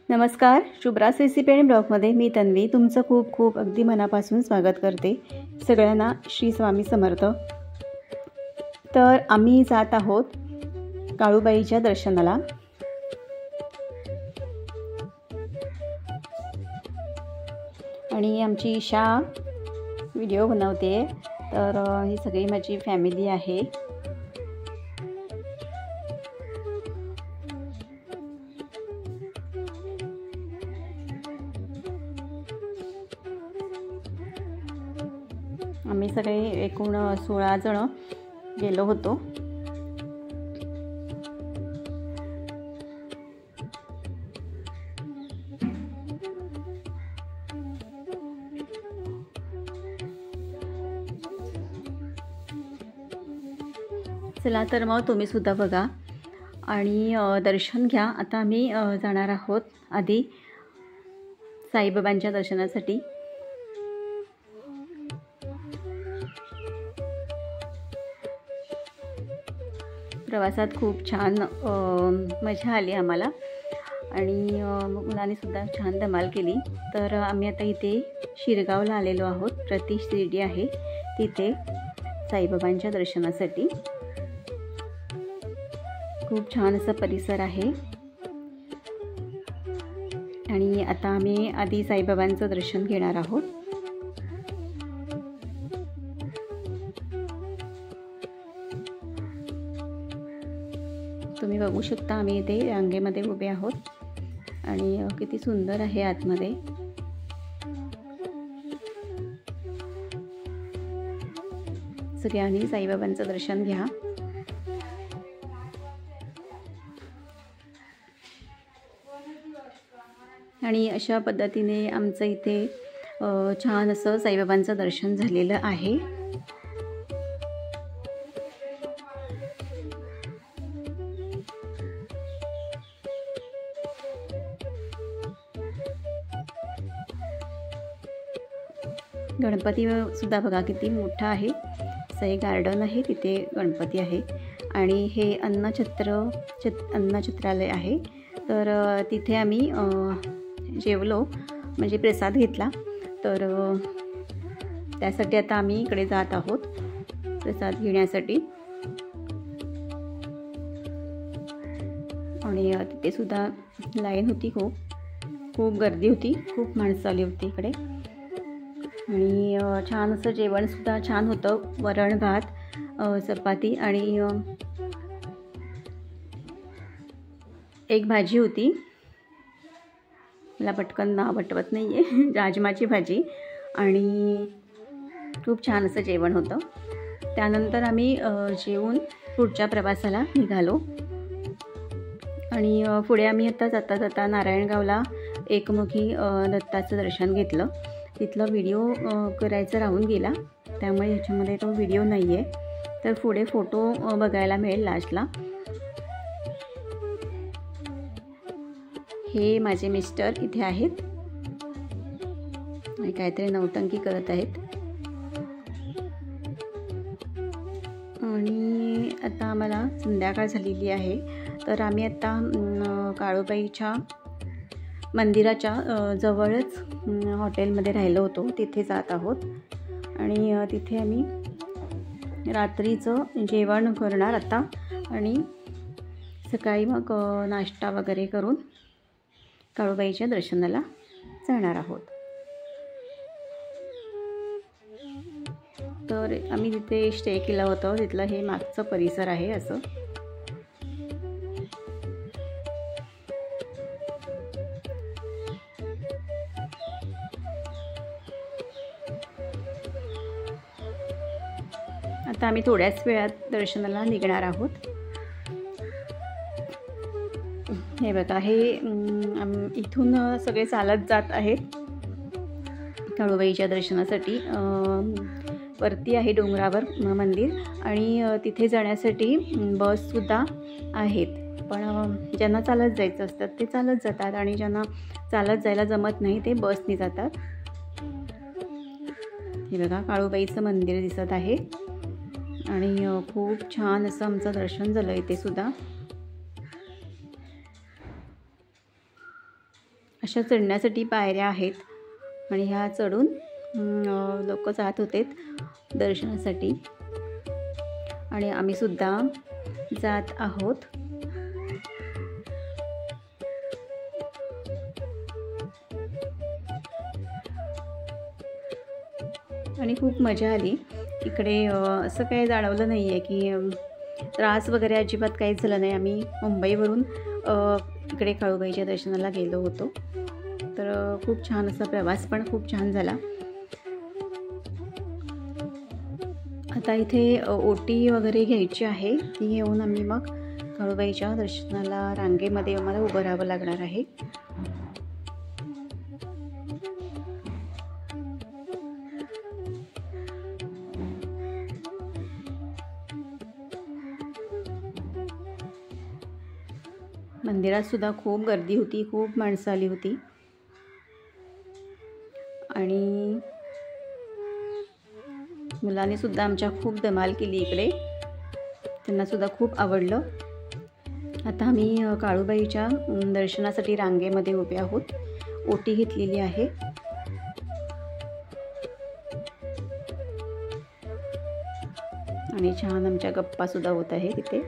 नमस्कार, शुभ्रास रेसिपी आणि ब्लॉगमध्ये मी तन्वी तुमचं खूप खूप अगदी मनापासून स्वागत करते। सगळ्यांना श्री स्वामी समर्थ। तर आम्ही जात आहोत काळूबाईच्या दर्शनाला। आणि आमची ईशा व्हिडिओ बनवते। तर ही सगळी माझी फॅमिली आहे। आम्ही सगळे एकूण 16 जण गेलो होतो। चला तर मग तुम्ही सुद्धा बघा आणि दर्शन घ्या। आता आम्ही जाणार आहोत आधी साईबाबांच्या दर्शनासाठी। प्रवासात खूप छान मजा आली आम्हाला आणि मुलांनी सुद्धा छान धमाल केली। तर आम्ही आता इथे शिरगावला आलेलो आहोत। प्रतीश शिर्डी आहे तिथे साईबाबांच्या दर्शनासाठी। खूप छान असा परिसर आहे आणि आता आम्ही आधी साईबाबांचं दर्शन घेणार आहोत। तुम्ही बघू शकता आम्ही इथे रांगेमध्ये उभे आहोत आणि किती सुंदर आहे आतमध्ये। सगळ्यांनी साईबाबांचं दर्शन घ्या। आणि अशा पद्धतीने आमचं इथे छान असं साईबाबांचं दर्शन झालेलं आहे। गणपती सुद्धा बघा किती मोठा आहे। असं गार्डन आहे, तिथे गणपती आहे आणि हे अन्नछत्रालय आहे। तर तिथे आम्ही जेवलो म्हणजे प्रसाद घेतला। तर त्यासाठी आता आम्ही इकडे जात आहोत प्रसाद घेण्यासाठी। आणि तिथे सुद्धा लाईन होती, खूप गर्दी होती, खूप माणसं आली होती इकडे। आणि छान असं जेवण सुद्धा छान होतं। वरण भात, चपाती आणि एक भाजी होती, मला पटकन नाव आठवत नाही आहे, राजमाची भाजी। आणि खूप छान असं जेवण होतं। त्यानंतर आम्ही जेवून पुढच्या प्रवासाला निघालो। आणि पुढे आम्ही आता जाता जाता नारायणगावला एकमुखी दत्ताचं दर्शन घेतलं। तिथला व्हिडिओ करायचा राहून गेला, त्यामुळे ह्याच्यामध्ये तो व्हिडिओ नाही आहे। तर पुढे फोटो बघायला मिळेल लास्टला। हे माझे मिस्टर इथे आहेत आणि काहीतरी नौटंकी करत आहेत। आणि आता आम्हाला संध्याकाळ झालेली आहे। तर आम्ही आता काळूबाईच्या मंदिराच्या जवळच हॉटेलमध्ये राहिलो होतो, तिथे जात आहोत। आणि तिथे आम्ही रात्रीचं जेवण करणार आता आणि सकाळी मग नाश्ता वगैरे करून काळूबाईच्या दर्शनाला जाणार आहोत। तर आम्ही तिथे स्टे केलं होतं, तिथलं हे मागचं परिसर आहे असं। आता आम्ही थोड्याच वेळात दर्शनाला निघणार आहोत। हे बघा, हे इथून सगळे चालत जात आहेत काळूबाईच्या दर्शनासाठी। वरती आहे डोंगरावर मंदिर आणि तिथे जाण्यासाठी बससुद्धा आहेत। पण ज्यांना चालत जायचं असतं ते चालत जातात आणि ज्यांना चालत जायला जमत नाही ते बसने जातात। हे बघा, काळूबाईचं मंदिर दिसत आहे आणि खूप छान असं आमचं दर्शन झालं इथे सुद्धा। अशा चढण्यासाठी पायऱ्या आहेत आणि ह्या चढून लोक जात होते दर्शनासाठी आणि आम्ही सुद्धा जात आहोत. आणि खूप मजा आली इकडे. असं काही जाणवलं नाही आहे की त्रास वगैरे अजिबात काहीच झालं नाही. आम्ही मुंबईवरून इकडे काळूबाईच्या दर्शनाला गेलो होतो, तर खूप छान असा प्रवास पण खूप छान झाला. आता इथे ओटी वगैरे घ्यायची आहे, ती घेऊन आम्ही मग काळूबाईच्या दर्शनाला रांगेमध्ये आम्हाला उभं राहावं लागणार आहे. मंदिरात सुद्धा खूप गर्दी होती, खूप माणसं आली होती आणि मुलांनी सुद्धा आमच्या खूप धमाल केली इकडे, त्यांना सुद्धा खूप आवडलं. आता आम्ही काळूबाईच्या दर्शनासाठी रांगेमध्ये उभे आहोत. ओटी घेतलेली आहे आणि छान आमच्या गप्पा सुद्धा होत आहे तिथे.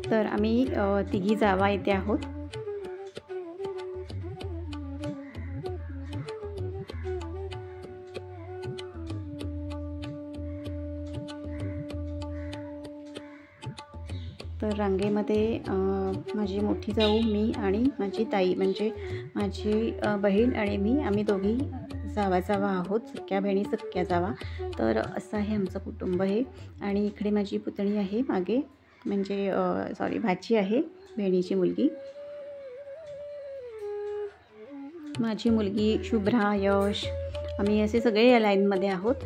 तर आम्ही तिघी जावा येथे आहोत. तर रांगेमध्ये माझी मोठी जाऊ, मी आणि माझी ताई म्हणजे माझी बहीण आणि मी, आम्ही दोघी जावा आहोत, सख्या बहिणी सख्या जावा. तर असं आहे आमचं कुटुंब हे. आणि इकडे माझी पुतणी आहे मागे, म्हणजे भाची आहे, बहिणीची मुलगी. माझी मुलगी शुभ्रा, यश, आम्ही असे सगळे या लाईनमध्ये आहोत.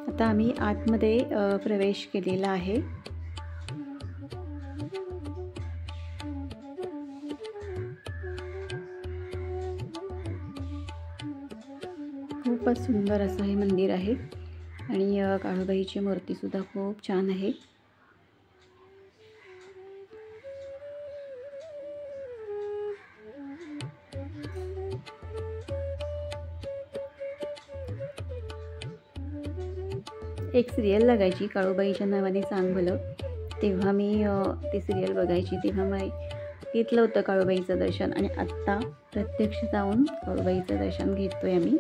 आता आम्ही आतमध्ये प्रवेश केलेला आहे. खूपच सुंदर असं हे मंदिर आहे आणि काळूबाईची मूर्तीसुद्धा खूप छान आहे. एक सिरियल लागायची काळूबाईच्या नावाने सांग भलं, तेव्हा मी ती सिरियल बघायची, तेव्हा मी घेतलं होतं काळूबाईचं दर्शन आणि आत्ता प्रत्यक्ष जाऊन काळूबाईचं दर्शन घेतोय आम्ही.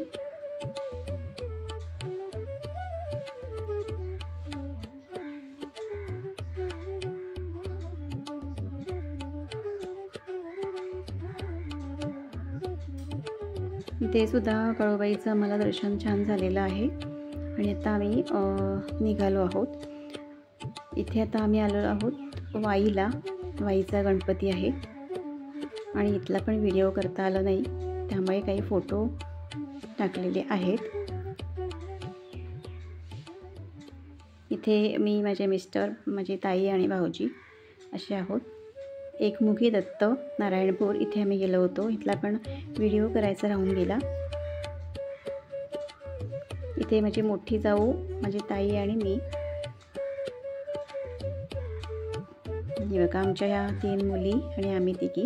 इथे सुद्धा काळूबाईचं आम्हाला दर्शन छान झालेलं आहे आणि आता आम्ही निघालो आहोत. इथे आता आम्ही आलो आहोत वाईला. वाईचा गणपती आहे आणि इथला पण व्हिडिओ करता आला नाही, त्यामुळे काही फोटो टाकलेले आहेत. इथे मी, माझे मिस्टर, माझी ताई आणि भाऊजी असे आहोत. एकमुखी दत्त नारायणपूर इथे आम्ही गेलो होतो, इथला पण व्हिडिओ करायचा राहून गेला. इथे माझी मोठी जाऊ, माझी ताई आणि मी. हे बघा आमच्या ह्या 3 मुली आणि आम्ही तिघी,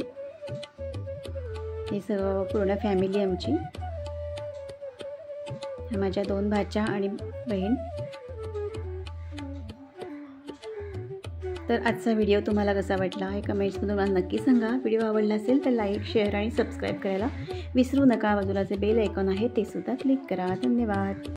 हे सर्व पूर्ण फॅमिली आमची. माझ्या 2 भाच्या आणि बहीण. तर आजचा व्हिडिओ तुम्हाला कसा वाटला हे कमेंट्समधून मला नक्की सांगा. व्हिडिओ आवडला असेल तर लाईक, शेअर आणि सबस्क्राईब करायला विसरू नका. बाजूला जे बेल आयकॉन आहे ते सुद्धा क्लिक करा. धन्यवाद.